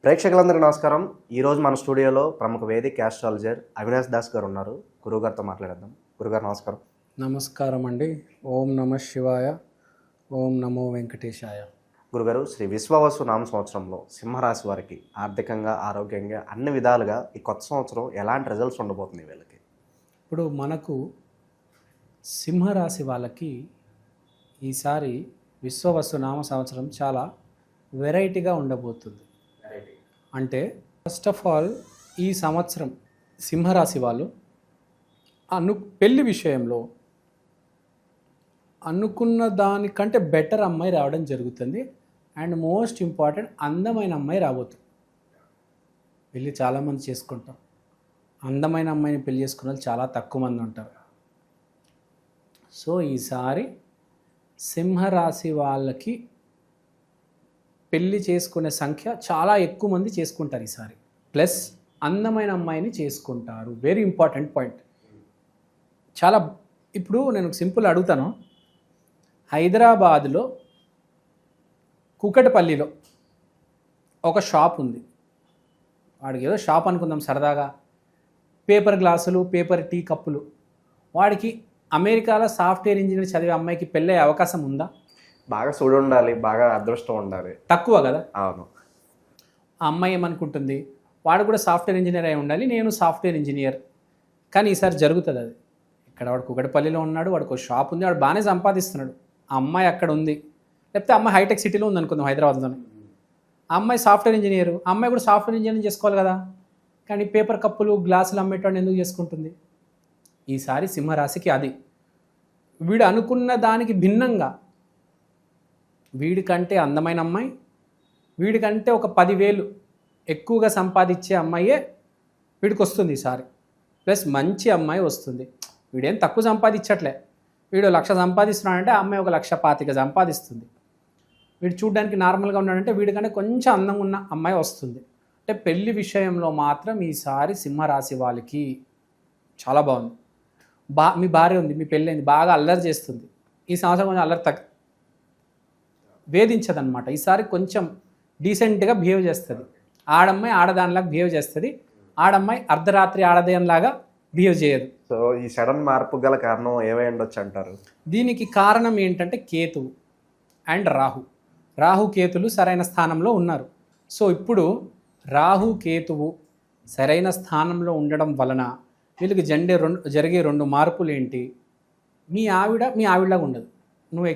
ప్రేక్షకులందరికీ నమస్కారం. ఈరోజు మన స్టూడియోలో ప్రముఖ వేదిక ఆస్ట్రాలజర్ అవినాష్ దాస్ గారు ఉన్నారు. గురువుగారితో మాట్లాడేద్దాం. గురుగారు నమస్కారం. నమస్కారం అండి. ఓం నమ శివాయ, ఓం నమో వెంకటేశాయ. గురుగారు, శ్రీ విశ్వావసు నామ సంవత్సరంలో సింహరాశి వారికి ఆర్థికంగా, ఆరోగ్యంగా అన్ని విధాలుగా ఈ కొత్త సంవత్సరం ఎలాంటి రిజల్ట్స్ ఉండబోతుంది వీళ్ళకి? ఇప్పుడు మనకు సింహరాశి వాళ్ళకి ఈసారి విశ్వవసు నామ సంవత్సరం చాలా వెరైటీగా ఉండబోతుంది. అంటే ఫస్ట్ ఆఫ్ ఆల్ ఈ సంవత్సరం సింహరాశి వాళ్ళు పెళ్లి విషయంలో అనుకున్న దానికంటే బెటర్ అమ్మాయి రావడం జరుగుతుంది. అండ్ మోస్ట్ ఇంపార్టెంట్, అందమైన అమ్మాయి రాబోతుంది. పెళ్ళి చాలామంది చేసుకుంటాం, అందమైన అమ్మాయిని పెళ్లి చేసుకున్న వాళ్ళు చాలా తక్కువ మంది ఉంటారు. సో ఈసారి సింహరాశి వాళ్ళకి పెళ్ళి చేసుకునే సంఖ్య చాలా ఎక్కువ మంది చేసుకుంటారు ఈసారి. ప్లస్ అందమైన అమ్మాయిని చేసుకుంటారు. Very important point. చాలా ఇప్పుడు నేను సింపుల్ అడుగుతాను. హైదరాబాద్లో కుకటపల్లిలో ఒక షాప్ ఉంది. వాడికి ఏదో షాప్ అనుకుందాం సరదాగా, పేపర్ గ్లాసులు, పేపర్ టీ కప్పులు. వాడికి అమెరికాలో సాఫ్ట్వేర్ ఇంజనీర్ చదివే అమ్మాయికి పెళ్ళే అవకాశం ఉందా? బాగా చూడు ఉండాలి, బాగా అదృష్టం ఉండాలి. తక్కువ కదా. అవును. ఆ అమ్మాయి ఏమనుకుంటుంది, వాడు కూడా సాఫ్ట్వేర్ ఇంజనీర్ అయి ఉండాలి, నేను సాఫ్ట్వేర్ ఇంజనీర్. కానీ ఈసారి జరుగుతుంది అది. ఇక్కడ వాడు కుకటపల్లిలో ఉన్నాడు, వాడికి ఒక షాప్ ఉంది, వాడు బాగానే సంపాదిస్తున్నాడు. ఆ అమ్మాయి అక్కడ ఉంది, లేకపోతే అమ్మాయి హైటెక్ సిటీలో ఉంది అనుకుందాం, హైదరాబాద్లోనే. ఆ అమ్మాయి సాఫ్ట్వేర్ ఇంజనీర్, ఆ అమ్మాయి కూడా సాఫ్ట్వేర్ ఇంజనీర్ చేసుకోవాలి కదా. కానీ పేపర్ కప్పులు, గ్లాసులు అమ్మేటోడు ఎందుకు చేసుకుంటుంది? ఈసారి సింహరాశికి అది. వీడు అనుకున్న దానికి భిన్నంగా, వీడికంటే అందమైన అమ్మాయి, వీడికంటే ఒక 10,000 ఎక్కువగా సంపాదించే అమ్మాయే వీడికి వస్తుంది ఈసారి. ప్లస్ మంచి అమ్మాయి వస్తుంది. వీడేం తక్కువ సంపాదించట్లే. వీడు 1,00,000 సంపాదిస్తున్నాడంటే ఆ అమ్మాయి 1,25,000 సంపాదిస్తుంది. వీడు చూడడానికి నార్మల్గా ఉన్నాడంటే వీడికంటే కొంచెం అందంగా ఉన్న అమ్మాయి వస్తుంది. అంటే పెళ్లి విషయంలో మాత్రం ఈసారి సింహరాశి వాళ్ళకి చాలా బాగుంది. మీ భార్య ఉంది, మీ పెళ్ళైంది, బాగా అల్లరి చేస్తుంది. ఈ సంవత్సరం కొంచెం అల్లరి వేధించదనమాట. ఈసారి కొంచెం డీసెంట్గా బిహేవ్ చేస్తుంది. ఆడమ్మాయి ఆడదానిలాగా బిహేవ్ చేస్తుంది. ఆడమ్మాయి అర్ధరాత్రి ఆడదేనిలాగా బిహేవ్ చేయదు. సో ఈ సడన్ మార్పు గల కారణం ఏమై ఉండొచ్చు అంటారు? దీనికి కారణం ఏంటంటే కేతువు అండ్ రాహు కేతులు సరైన స్థానంలో ఉన్నారు. సో ఇప్పుడు రాహు కేతువు సరైన స్థానంలో ఉండడం వలన వీళ్ళకి జరిగే 2 మార్పులు ఏంటి? మీ ఆవిడలాగా ఉండదు. నువ్వు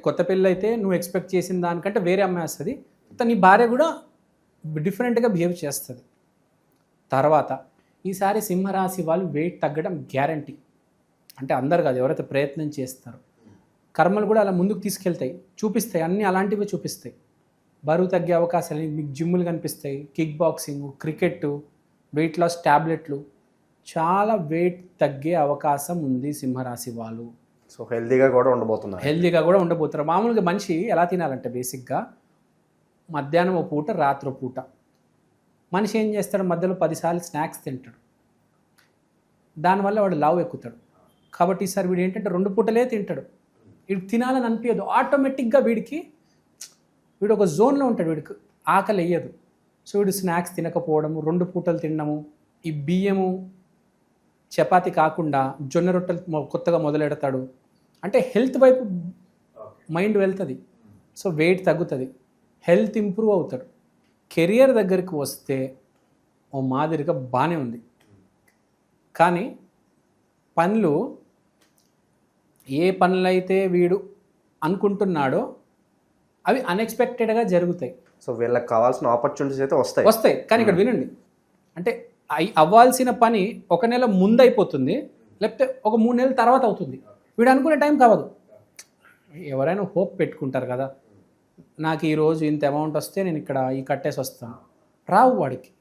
కొత్త పెళ్ళి అయితే నువ్వు ఎక్స్పెక్ట్ చేసిన దానికంటే వేరే అమ్మాయి వస్తుంది. నీ భార్య కూడా డిఫరెంట్గా బిహేవ్ చేస్తుంది. తర్వాత ఈసారి సింహరాశి వాళ్ళు వెయిట్ తగ్గడం గ్యారంటీ. అంటే అందరు కాదు, ఎవరైతే ప్రయత్నం చేస్తారో. కర్మలు కూడా అలా ముందుకు తీసుకెళ్తాయి, చూపిస్తాయి, అన్నీ అలాంటివి చూపిస్తాయి. బరువు తగ్గే అవకాశాలు మీకు జిమ్ములు కనిపిస్తాయి, kick boxing, cricket, weight loss ట్యాబ్లెట్లు. చాలా వెయిట్ తగ్గే అవకాశం ఉంది సింహరాశి వాళ్ళు. సో హెల్తీగా కూడా ఉండబోతున్నారు. మామూలుగా మనిషి ఎలా తినాలంటే బేసిక్గా మధ్యాహ్నం ఓ పూట, రాత్రి పూట. మనిషి ఏం చేస్తాడు, మధ్యలో 10 సార్లు స్నాక్స్ తింటాడు. దానివల్ల వాడు లావు ఎక్కుతాడు. కాబట్టి ఈసారి వీడు ఏంటంటే 2 పూటలే తింటాడు. వీడు తినాలని అనిపించదు. ఆటోమేటిక్గా వీడు ఒక జోన్లో ఉంటాడు. వీడికి ఆకలి వేయదు. సో వీడు స్నాక్స్ తినకపోవడము, 2 పూటలు తినడము, ఈ బియ్యము చపాతి కాకుండా జొన్న రొట్టెలు కొత్తగా మొదలెడతాడు. అంటే హెల్త్ వైపు మైండ్ వెళ్తుంది. సో వెయిట్ తగ్గుతుంది, హెల్త్ ఇంప్రూవ్ అవుతాడు. కెరియర్ దగ్గరికి వస్తే ఓ మాదిరిగా బాగానే ఉంది. కానీ ఏ పనులైతే వీడు అనుకుంటున్నాడో అవి అన్ఎక్స్పెక్టెడ్గా జరుగుతాయి. సో వీళ్ళకి కావాల్సిన ఆపర్చునిటీస్ అయితే వస్తాయి. కానీ ఇక్కడ వినండి, అంటే అవ్వాల్సిన పని 1 నెల ముందు అయిపోతుంది, లేకపోతే ఒక 3 నెలల తర్వాత అవుతుంది. వీడు అనుకునే టైం కావదు. ఎవరైనా హోప్ పెట్టుకుంటారు కదా, నాకు ఈరోజు ఇంత అమౌంట్ వస్తే నేను ఇక్కడ ఈ కట్టేసి వస్తాను. రావు వాడికి.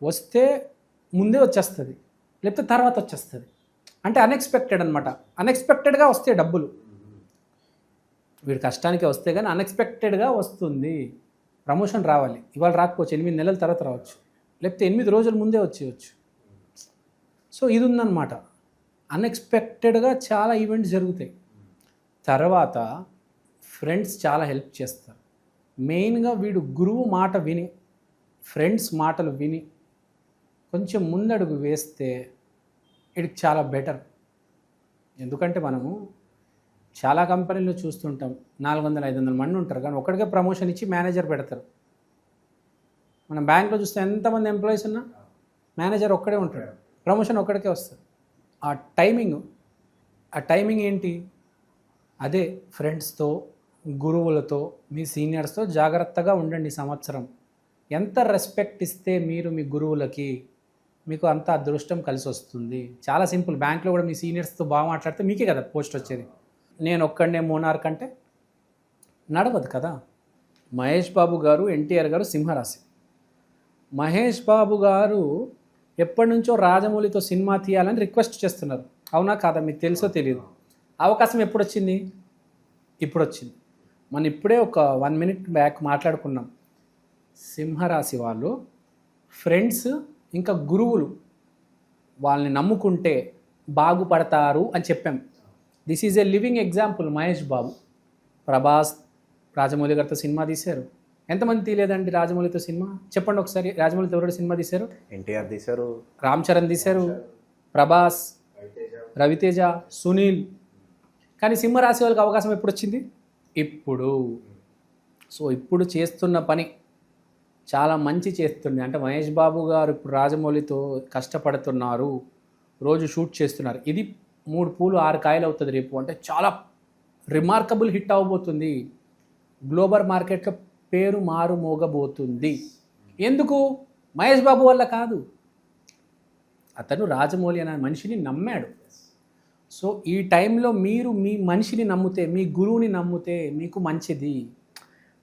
వస్తే ముందే వచ్చేస్తుంది, లేకపోతే తర్వాత వచ్చేస్తుంది. అంటే అన్ఎక్స్పెక్టెడ్ అనమాట. అన్ఎక్స్పెక్టెడ్గా వస్తాయి డబ్బులు. వీడి కష్టానికి వస్తే కానీ అన్ఎక్స్పెక్టెడ్గా వస్తుంది. ప్రమోషన్ రావాలి, ఇవాళ రాకపోవచ్చు, 8 నెలల తర్వాత రావచ్చు, లేకపోతే 8 రోజుల ముందే వచ్చేయచ్చు. సో ఇది ఉందన్నమాట. అన్ఎక్స్పెక్టెడ్గా చాలా ఈవెంట్స్ జరుగుతాయి. తర్వాత ఫ్రెండ్స్ చాలా హెల్ప్ చేస్తారు. మెయిన్గా వీడు గురువు మాట విని ఫ్రెండ్స్ మాటలు విని కొంచెం ముందడుగు వేస్తే ఇది చాలా బెటర్. ఎందుకంటే మనము చాలా కంపెనీలు చూస్తుంటాం, 400-500 మంది ఉంటారు, కానీ ఒకడికే ప్రమోషన్ ఇచ్చి మేనేజర్ పెడతారు. మనం బ్యాంక్లో చూస్తే ఎంతమంది ఎంప్లాయీస్ ఉన్నా మేనేజర్ ఒక్కడే ఉంటాడు, ప్రమోషన్ ఒక్కడికే వస్తుంది. ఆ టైమింగ్ ఏంటి? అదే ఫ్రెండ్స్తో, గురువులతో, మీ సీనియర్స్తో జాగ్రత్తగా ఉండండి. సంవత్సరం ఎంత రెస్పెక్ట్ ఇస్తే మీరు మీ గురువులకి, మీకు అంత అదృష్టం కలిసి వస్తుంది. చాలా సింపుల్. బ్యాంక్లో కూడా మీ సీనియర్స్తో బాగా మాట్లాడితే మీకే కదా పోస్ట్ వచ్చేది. నేను ఒక్కడనే మోనార్క్ అంటే నడవదు కదా. మహేష్ బాబు గారు, ఎన్టీఆర్ గారు సింహరాశి. మహేష్ బాబు గారు ఎప్పటి నుంచో రాజమౌళితో సినిమా తీయాలని రిక్వెస్ట్ చేస్తున్నారు. అవునా కాదా? మీకు తెలుసో తెలియదు. అవకాశం ఎప్పుడు వచ్చింది? ఇప్పుడు వచ్చింది. మనం ఇప్పుడే ఒక 1 minute బ్యాక్ మాట్లాడుకున్నాం. సింహరాశి వాళ్ళు ఫ్రెండ్స్ ఇంకా గురువులు వాళ్ళని నమ్ముకుంటే బాగుపడతారు అని చెప్పాం. This is a living example. Mahesh Babu, Prabhas Rajamouli గారితో సినిమా తీశారు. ఎంతమంది తీయలేదండి రాజమౌళితో సినిమా? చెప్పండి ఒకసారి. రాజమౌళితో ఎవరు సినిమా తీశారు? ఎన్టీఆర్ తీశారు, రామ్ చరణ్ తీశారు, ప్రభాస్, రవితేజ, సునీల్. కానీ సింహరాశి వాళ్ళకి అవకాశం ఎప్పుడు వచ్చింది? ఇప్పుడు. సో ఇప్పుడు చేస్తున్న పని చాలా మంచి చేస్తుంది. అంటే మహేష్ బాబు గారు ఇప్పుడు రాజమౌళితో కష్టపడుతున్నారు, రోజు షూట్ చేస్తున్నారు. ఇది 3 పూలు 6 కాయలు అవుతుంది రేపు. అంటే చాలా రిమార్కబుల్ హిట్ అవ్వబోతుంది. గ్లోబల్ మార్కెట్లో పేరు మారు మోగబోతుంది. ఎందుకు? మహేష్ బాబు వల్ల కాదు, అతను రాజమౌళి అనే మనిషిని నమ్మాడు. సో ఈ టైంలో మీరు మీ మనిషిని నమ్మితే, మీ గురువుని నమ్మితే మీకు మంచిది.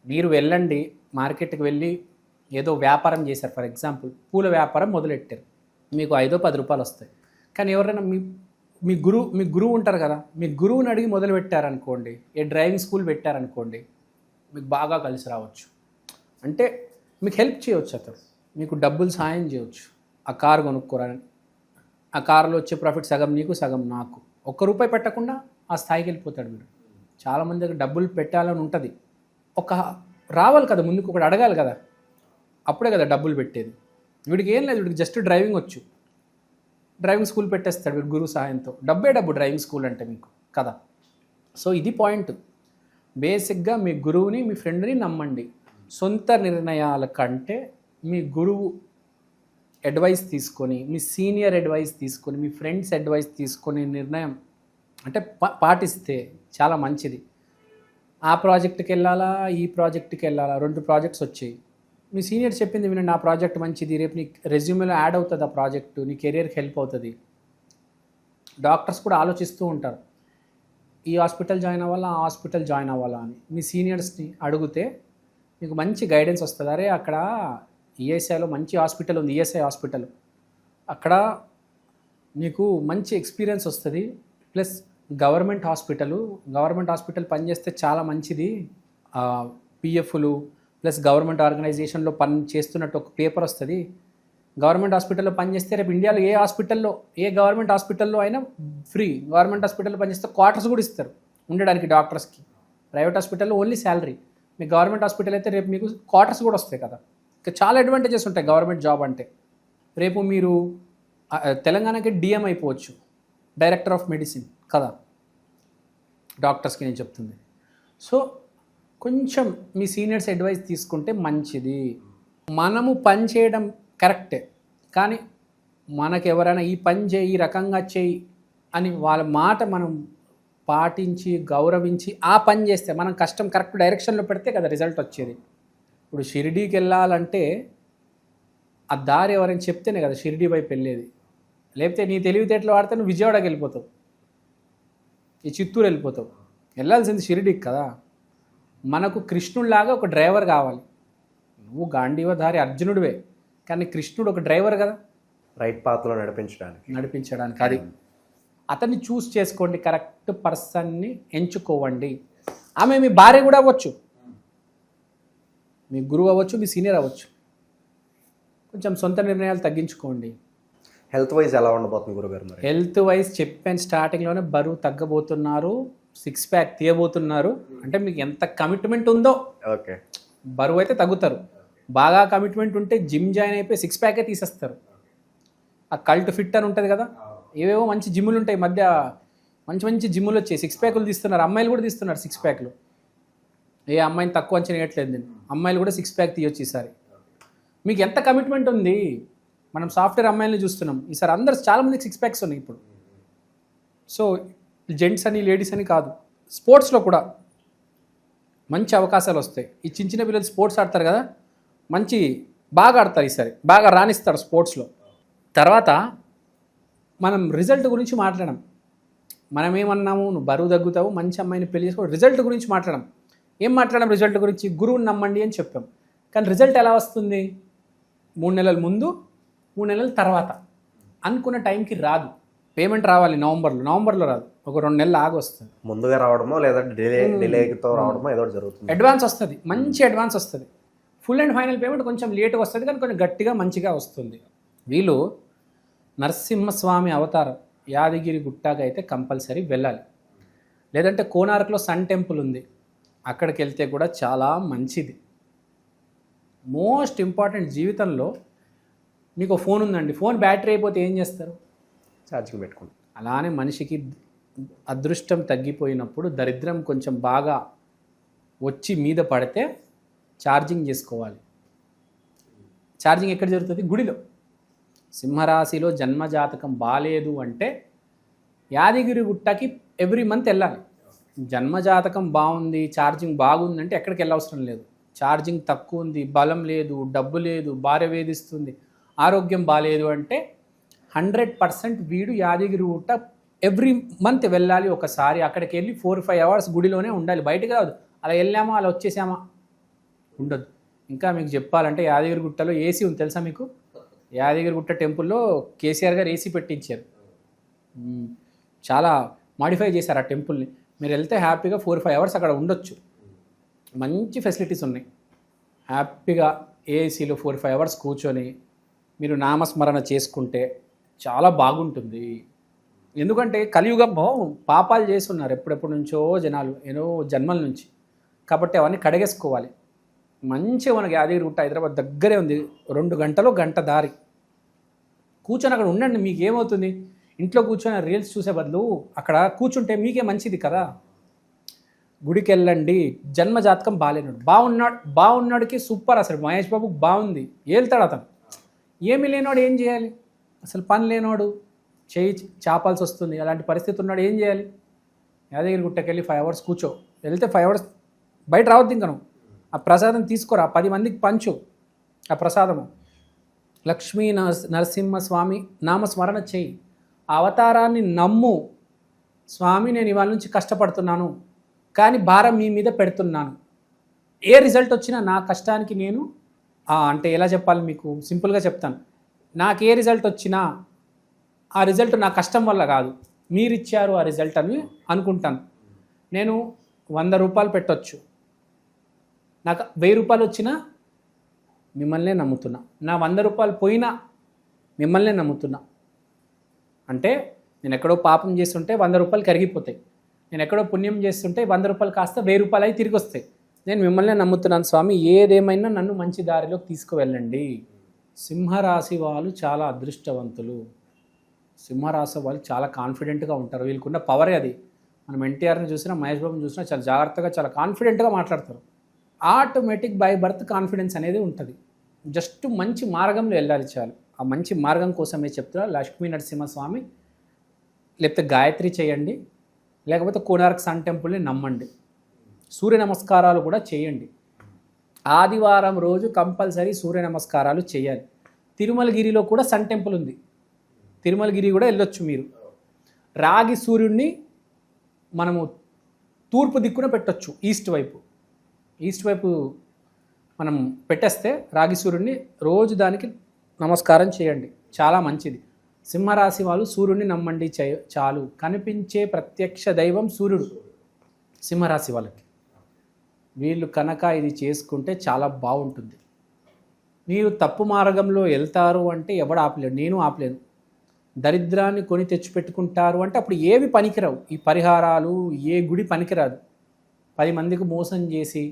మీరు వెళ్ళండి, మార్కెట్కి వెళ్ళి ఏదో వ్యాపారం చేశారు. ఫర్ ఎగ్జాంపుల్ పూల వ్యాపారం మొదలెట్టారు, మీకు 5-10 రూపాయలు వస్తాయి. కానీ ఎవరైనా మీ గురువు ఉంటారు కదా, మీ గురువుని అడిగి మొదలు పెట్టారనుకోండి, ఏ డ్రైవింగ్ స్కూల్ పెట్టారనుకోండి, మీకు బాగా కలిసి రావచ్చు. అంటే మీకు హెల్ప్ చేయవచ్చు, అతను మీకు డబ్బులు సాయం చేయవచ్చు. ఆ కారు కొనుక్కోరని, ఆ కారులో వచ్చే ప్రాఫిట్ సగం నీకు సగం నాకు, ₹1 పెట్టకుండా ఆ స్థాయికి వెళ్ళిపోతాడు. మీరు చాలామంది దగ్గర డబ్బులు పెట్టాలని ఉంటుంది, ఒక రావాలి కదా ముందుకు, ఒకటి అడగాలి కదా, అప్పుడే కదా డబ్బులు పెట్టేది. వీడికి ఏం లేదు, వీడికి జస్ట్ డ్రైవింగ్ వచ్చు, డ్రైవింగ్ స్కూల్ పెట్టేస్తాడు వీడు గురువు సహాయంతో. డబ్బు డ్రైవింగ్ స్కూల్ అంటే మీకు కదా. సో ఇది పాయింట్. బేసిక్గా మీ గురువుని, మీ ఫ్రెండ్ని నమ్మండి. సొంత నిర్ణయాల కంటే మీ గురువు అడ్వైస్ తీసుకొని, మీ సీనియర్ అడ్వైస్ తీసుకొని, మీ ఫ్రెండ్స్ అడ్వైస్ తీసుకొని నిర్ణయం అంటే పాటిస్తే చాలా మంచిది. ఆ ప్రాజెక్ట్కి వెళ్ళాలా, ఈ ప్రాజెక్ట్కి వెళ్ళాలా, 2 ప్రాజెక్ట్స్ వచ్చాయి. మీ సీనియర్ చెప్పింది వినండి, ఆ ప్రాజెక్ట్ మంచిది, రేపు నీ రెజ్యూమేలో యాడ్ అవుతుంది, ఆ ప్రాజెక్టు నీ కెరియర్కి హెల్ప్ అవుతుంది. డాక్టర్స్ కూడా ఆలోచిస్తూ ఉంటారు, ఈ హాస్పిటల్ జాయిన్ అవ్వాలా, ఆ హాస్పిటల్ జాయిన్ అవ్వాలా అని. మీ సీనియర్స్ని అడిగితే మీకు మంచి గైడెన్స్ వస్తుంది. అరే అక్కడ ఈఎస్ఐలో మంచి హాస్పిటల్ ఉంది, ఈఎస్ఐ హాస్పిటల్, అక్కడ మీకు మంచి ఎక్స్పీరియన్స్ వస్తుంది. ప్లస్ గవర్నమెంట్ హాస్పిటల్ పనిచేస్తే చాలా మంచిది. పిఎఫ్లు ప్లస్ గవర్నమెంట్ ఆర్గనైజేషన్లో పని చేస్తున్నట్టు ఒక పేపర్ వస్తుంది. గవర్నమెంట్ హాస్పిటల్లో పనిచేస్తే రేపు ఇండియాలో ఏ గవర్నమెంట్ హాస్పిటల్లో అయినా ఫ్రీ. గవర్నమెంట్ హాస్పిటల్లో పనిచేస్తే క్వార్టర్స్ కూడా ఇస్తారు ఉండడానికి డాక్టర్స్కి. ప్రైవేట్ హాస్పిటల్లో ఓన్లీ శాలరీ. మీ గవర్నమెంట్ హాస్పిటల్ అయితే రేపు మీకు క్వార్టర్స్ కూడా వస్తాయి కదా. ఇంకా చాలా అడ్వాంటేజెస్ ఉంటాయి గవర్నమెంట్ జాబ్ అంటే. రేపు మీరు తెలంగాణకి డిఎం అయిపోవచ్చు, డైరెక్టర్ ఆఫ్ మెడిసిన్ కదా, డాక్టర్స్కి నేను చెప్తుంది. సో కొంచెం మీ సీనియర్స్ అడ్వైస్ తీసుకుంటే మంచిది. మనము పని చేయడం కరెక్టే, కానీ మనకు ఎవరైనా ఈ పని చేయి, ఈ రకంగా చేయి అని వాళ్ళ మాట మనం పాటించి గౌరవించి ఆ పని చేస్తే, మనం కష్టం కరెక్ట్ డైరెక్షన్లో పెడితే కదా రిజల్ట్ వచ్చేది. ఇప్పుడు షిరిడీకి వెళ్ళాలంటే ఆ దారి ఎవరైనా చెప్తేనే కదా షిరిడీ వైపు వెళ్ళేది. లేకపోతే నీ తెలివితేటలు వాడితే నువ్వు విజయవాడకి వెళ్ళిపోతావు, ఈ చిత్తూరు వెళ్ళిపోతావు. వెళ్ళాల్సింది షిరిడీకి కదా. మనకు కృష్ణుడిలాగా ఒక డ్రైవర్ కావాలి. నువ్వు గాంధీవధారి అర్జునుడివే, కానీ కృష్ణుడు ఒక డ్రైవర్ కదా, రైట్ పాత్లో నడిపించడానికి. అది అతన్ని చూస్ చేసుకోండి, కరెక్ట్ పర్సన్ని ఎంచుకోవండి. ఆమె మీ భార్య కూడా అవ్వచ్చు, మీ గురువు అవ్వచ్చు, మీ సీనియర్ అవ్వచ్చు. కొంచెం సొంత నిర్ణయాలు తగ్గించుకోండి. హెల్త్ వైజ్ ఎలా ఉండబోతుంది గురుగారు? మరి హెల్త్ వైజ్ చెప్పాను స్టార్టింగ్లోనే, బరువు తగ్గబోతున్నారు, 6 ప్యాక్ తీయబోతున్నారు. అంటే మీకు ఎంత కమిట్మెంట్ ఉందో, ఓకే, బరువు అయితే తగ్గుతారు. బాగా కమిట్మెంట్ ఉంటే జిమ్ జాయిన్ అయిపోయి సిక్స్ ప్యాకే తీసేస్తారు. ఆ కల్ట్ ఫిట్ అని ఉంటుంది కదా, ఏవేవో మంచి జిమ్ములు ఉంటాయి మధ్య, మంచి మంచి జిమ్ములు వచ్చాయి, సిక్స్ ప్యాకులు తీస్తున్నారు, అమ్మాయిలు కూడా తీస్తున్నారు సిక్స్ ప్యాక్లు. ఏ అమ్మాయిని తక్కువ అంచనా వేయట్లేదు నేను, అమ్మాయిలు కూడా సిక్స్ ప్యాక్ తీయొచ్చు ఈసారి. మీకు ఎంత కమిట్మెంట్ ఉంది, మనం సాఫ్ట్వేర్ అమ్మాయిలని చూస్తున్నాం ఈసారి, అందరు చాలామందికి సిక్స్ ప్యాక్స్ ఉన్నాయి ఇప్పుడు. సో జెంట్స్ అని లేడీస్ అని కాదు, స్పోర్ట్స్లో కూడా మంచి అవకాశాలు వస్తాయి. ఈ చిన్న చిన్న పిల్లలు స్పోర్ట్స్ ఆడతారు కదా, మంచి బాగా ఆడతారు ఈసారి, బాగా రాణిస్తారు స్పోర్ట్స్లో. తర్వాత మనం రిజల్ట్ గురించి మాట్లాడడం. మనం ఏమన్నాము, నువ్వు బరువు తగ్గుతావు, మంచి అమ్మాయిని పెళ్లి చేసుకో, రిజల్ట్ గురించి మాట్లాడడం. ఏం మాట్లాడడం రిజల్ట్ గురించి? గురువుని నమ్మండి అని చెప్పాం. కానీ రిజల్ట్ ఎలా వస్తుంది? 3 నెలల ముందు, 3 నెలల తర్వాత అనుకున్న టైంకి రాదు. పేమెంట్ రావాలి నవంబర్లో రాదు, ఒక 2 నెలలు ఆగి వస్తుంది. ముందుగా రావడమో లేదంటే డిలేతో రావడమో ఏదో జరుగుతుంది. అడ్వాన్స్ వస్తుంది, మంచి అడ్వాన్స్ వస్తుంది. ఫుల్ అండ్ ఫైనల్ పేమెంట్ కొంచెం లేట్గా వస్తుంది, కానీ కొంచెం గట్టిగా మంచిగా వస్తుంది. వీళ్ళు నరసింహస్వామి అవతారం యాదగిరి గుట్టకి అయితే కంపల్సరీ వెళ్ళాలి. లేదంటే కోనార్క్లో సన్ టెంపుల్ ఉంది, అక్కడికి వెళ్తే కూడా చాలా మంచిది. మోస్ట్ ఇంపార్టెంట్ జీవితంలో మీకు ఫోన్ ఉందండి, ఫోన్ బ్యాటరీ అయిపోతే ఏం చేస్తారు? ఛార్జింగ్ పెట్టుకుంటాం. అలానే మనిషికి అదృష్టం తగ్గిపోయినప్పుడు, దరిద్రం కొంచెం బాగా వచ్చి మీద పడితే ఛార్జింగ్ చేసుకోవాలి. ఛార్జింగ్ ఎక్కడ జరుగుతుంది? గుడిలో. సింహరాశిలో జన్మజాతకం బాలేదు అంటే యాదగిరి గుట్టకి ఎవ్రీ మంత్ వెళ్ళాలి. జన్మజాతకం బాగుంది, ఛార్జింగ్ బాగుందంటే ఎక్కడికి వెళ్ళవసరం లేదు. ఛార్జింగ్ తక్కువ ఉంది, బలం లేదు, డబ్బు లేదు, భార్య వేధిస్తుంది, ఆరోగ్యం బాగాలేదు అంటే 100% వీడు యాదగిరి గుట్ట ఎవ్రీ మంత్ వెళ్ళాలి ఒకసారి. అక్కడికి వెళ్ళి 4-5 అవర్స్ గుడిలోనే ఉండాలి, బయటకు రాదు. అలా వెళ్ళామా అలా వచ్చేసామా ఉండదు. ఇంకా మీకు చెప్పాలంటే యాదగిరి గుట్టలో ఏసీ ఉంది తెలుసా మీకు? యాదగిరి గుట్ట టెంపుల్లో కేసీఆర్ గారు ఏసీ పెట్టించారు, చాలా మాడిఫై చేశారు ఆ టెంపుల్ని. మీరు వెళ్తే హ్యాపీగా 4-5 అవర్స్ అక్కడ ఉండొచ్చు, మంచి ఫెసిలిటీస్ ఉన్నాయి. హ్యాపీగా ఏసీలో 4-5 అవర్స్ కూర్చొని మీరు నామస్మరణ చేసుకుంటే చాలా బాగుంటుంది. ఎందుకంటే కలియుగంలో పాపాలు చేస్తున్నారు ఎప్పుడెప్పటి నుంచో జనాలు, ఎన్నో జన్మల నుంచి. కాబట్టి అవన్నీ కడిగేసుకోవాలి. మంచిగా మనకి యాదగిరి గుట్ట హైదరాబాద్ దగ్గరే ఉంది, 2 గంటలో గంట దారి. కూర్చొని అక్కడ ఉండండి, మీకు ఏమవుతుంది? ఇంట్లో కూర్చొని రీల్స్ చూసే బదులు అక్కడ కూర్చుంటే మీకే మంచిది కదా. గుడికి వెళ్ళండి. జన్మజాతకం బాగాలేనాడు, బాగున్నాడికి సూపర్, అసలు మహేష్ బాబుకి బాగుంది, ఏళ్తాడు అతను. ఏమి లేనోడు ఏం చేయాలి? అసలు పని లేనోడు చేయి చాపాల్సి వస్తుంది, అలాంటి పరిస్థితి ఉన్నాడు ఏం చేయాలి? యాదగిరి గుట్టకి వెళ్ళి 5 అవర్స్ కూర్చో. వెళ్తే 5 అవర్స్ బయట రావద్దు. ఇంకా నువ్వు ఆ ప్రసాదం తీసుకోరా, 10 మందికి పంచు ఆ ప్రసాదము. లక్ష్మీ నరసింహస్వామి నామస్మరణ చేయి, ఆ అవతారాన్ని నమ్ము. స్వామి నేను ఇవాళ నుంచి కష్టపడుతున్నాను, కానీ భారం మీ మీద పెడుతున్నాను. ఏ రిజల్ట్ వచ్చినా నా కష్టానికి నేను అంటే ఎలా చెప్పాలి మీకు, సింపుల్గా చెప్తాను. నాకు ఏ రిజల్ట్ వచ్చినా ఆ రిజల్ట్ నా కష్టం వల్ల కాదు, మీరు ఇచ్చారు ఆ రిజల్ట్ అని అనుకుంటాను. నేను 100 రూపాయలు పెట్టొచ్చు, నాకు 1000 రూపాయలు వచ్చినా మిమ్మల్నే నమ్ముతున్నా. నా 100 రూపాయలు పోయినా మిమ్మల్నే నమ్ముతున్నా. అంటే నేను ఎక్కడో పాపం చేస్తుంటే 100 రూపాయలు కరిగిపోతాయి, నేను ఎక్కడో పుణ్యం చేస్తుంటే 100 రూపాయలు కాస్త 1000 రూపాయలు అయి తిరిగి వస్తాయి. నేను మిమ్మల్నే నమ్ముతున్నాను స్వామి, ఏదేమైనా నన్ను మంచి దారిలోకి తీసుకువెళ్ళండి. సింహరాశి వాళ్ళు చాలా అదృష్టవంతులు. సింహరాశి వాళ్ళు చాలా కాన్ఫిడెంట్గా ఉంటారు, వీళ్ళకున్న పవరే అది. మనం ఎన్టీఆర్ని చూసినా మహేష్ బాబుని చూసినా చాలా జాగ్రత్తగా చాలా కాన్ఫిడెంట్గా మాట్లాడతారు. ఆటోమేటిక్ బై బర్త్ కాన్ఫిడెన్స్ అనేది ఉంటుంది. జస్ట్ మంచి మార్గంలో వెళ్ళాలి చాలు. ఆ మంచి మార్గం కోసమే చెప్తున్నా. లక్ష్మీ నరసింహస్వామి లేకపోతే గాయత్రి చేయండి, లేకపోతే కోనార్క్ సన్ టెంపుల్ని నమ్మండి. సూర్య నమస్కారాలు కూడా చేయండి. ఆదివారం రోజు కంపల్సరీ సూర్య నమస్కారాలు చేయాలి. తిరుమలగిరిలో కూడా సన్ టెంపుల్ ఉంది, తిరుమలగిరి కూడా వెళ్ళొచ్చు మీరు. రాగి సూర్యుడిని మనము తూర్పు దిక్కున పెట్టొచ్చు, ఈస్ట్ వైపు మనం పెట్టేస్తే రాగి సూర్యుడిని రోజు దానికి నమస్కారం చేయండి, చాలా మంచిది. సింహరాశి వాళ్ళు సూర్యుడిని నమ్మండి చాలు. కనిపించే ప్రత్యక్ష దైవం సూర్యుడు సింహరాశి వాళ్ళకి. వీళ్ళు కనుక ఇది చేసుకుంటే చాలా బాగుంటుంది. మీరు తప్పు మార్గంలో వెళ్తారు అంటే ఎవడు ఆపలేడు, నేను ఆపలేను. దరిద్రాన్ని కొని తెచ్చిపెట్టుకుంటారు అంటే అప్పుడు ఏవి పనికిరావు, ఈ పరిహారాలు ఏ గుడి పనికిరాదు. 10 మందికి మోసం చేసి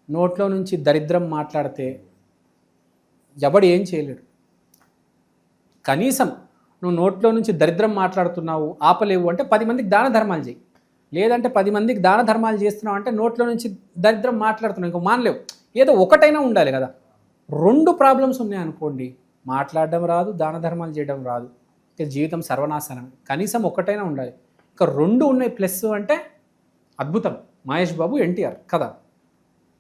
నోట్లో నుంచి దరిద్రం మాట్లాడితే ఎవడు ఏం చేయలేడు. కనీసం నువ్వు నోట్లో నుంచి దరిద్రం మాట్లాడుతున్నావు ఆపలేవు అంటే 10 మందికి దాన ధర్మాలు చేయి. లేదంటే 10 మందికి దాన ధర్మాలు చేస్తున్నావు అంటే నోట్లో నుంచి దరిద్రం మాట్లాడుతున్నావు, ఇంకో మానలేవు. ఏదో ఒకటైనా ఉండాలి కదా. 2 ప్రాబ్లమ్స్ ఉన్నాయనుకోండి, మాట్లాడడం రాదు, దాన ధర్మాలు చేయడం రాదు, ఇక జీవితం సర్వనాశనం. కనీసం ఒకటైనా ఉండాలి. ఇక 2 ఉన్నాయి ప్లస్ అంటే అద్భుతం. మహేష్ బాబు, ఎన్టీఆర్ కదా,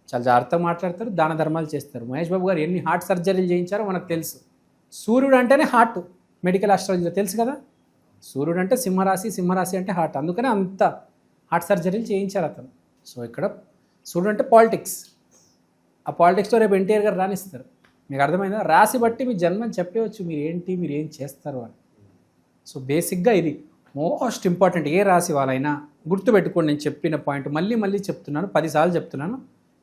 చాలా జాగ్రత్తగా మాట్లాడతారు, దాన ధర్మాలు చేస్తారు. మహేష్ బాబు గారు ఎన్ని హార్ట్ సర్జరీలు చేయించారో మనకు తెలుసు. సూర్యుడు అంటేనే హార్ట్, మెడికల్ ఆస్ట్రాలజీలో తెలుసు కదా. సూర్యుడు అంటే సింహరాశి, సింహరాశి అంటే హార్ట్, అందుకనే అంత హార్ట్ సర్జరీలు చేయించారు అతను. సో ఇక్కడ సూర్యుడు అంటే పాలిటిక్స్, ఆ పాలిటిక్స్లో రేపు ఎన్టీఆర్ గారు రాణిస్తారు. మీకు అర్థమైందా? రాసి బట్టి మీ జన్మని చెప్పవచ్చు మీరు ఏంటి, మీరు ఏం చేస్తారు అని. సో బేసిక్గా ఇది మోస్ట్ ఇంపార్టెంట్. ఏ రాశి వాళ్ళైనా గుర్తుపెట్టుకోండి, నేను చెప్పిన పాయింట్ మళ్ళీ మళ్ళీ చెప్తున్నాను, 10 సార్లు చెప్తున్నాను.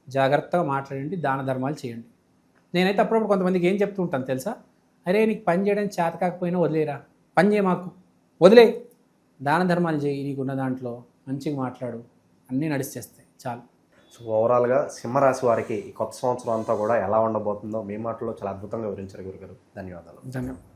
జాగ్రత్తగా మాట్లాడండి, దాన ధర్మాలు చేయండి. నేనైతే అప్పుడప్పుడు కొంతమందికి ఏం చెప్తూ ఉంటాను తెలుసా, అరే నీకు పని చేయడానికి చేత కాకపోయినా వదిలేరా, పని చేయ మాకు, వదిలే, దాన ధర్మాలు చేయి, నీకున్న దాంట్లో మంచిగా మాట్లాడు, అన్నీ నడిచేస్తాయి చాలు. సో ఓవరాల్గా సింహరాశి వారికి ఈ కొత్త సంవత్సరం అంతా కూడా ఎలా ఉండబోతుందో మీ మాటల్లో చాలా అద్భుతంగా వివరించారు గురుగారు. ధన్యవాదాలు. ధన్యవాదాలు.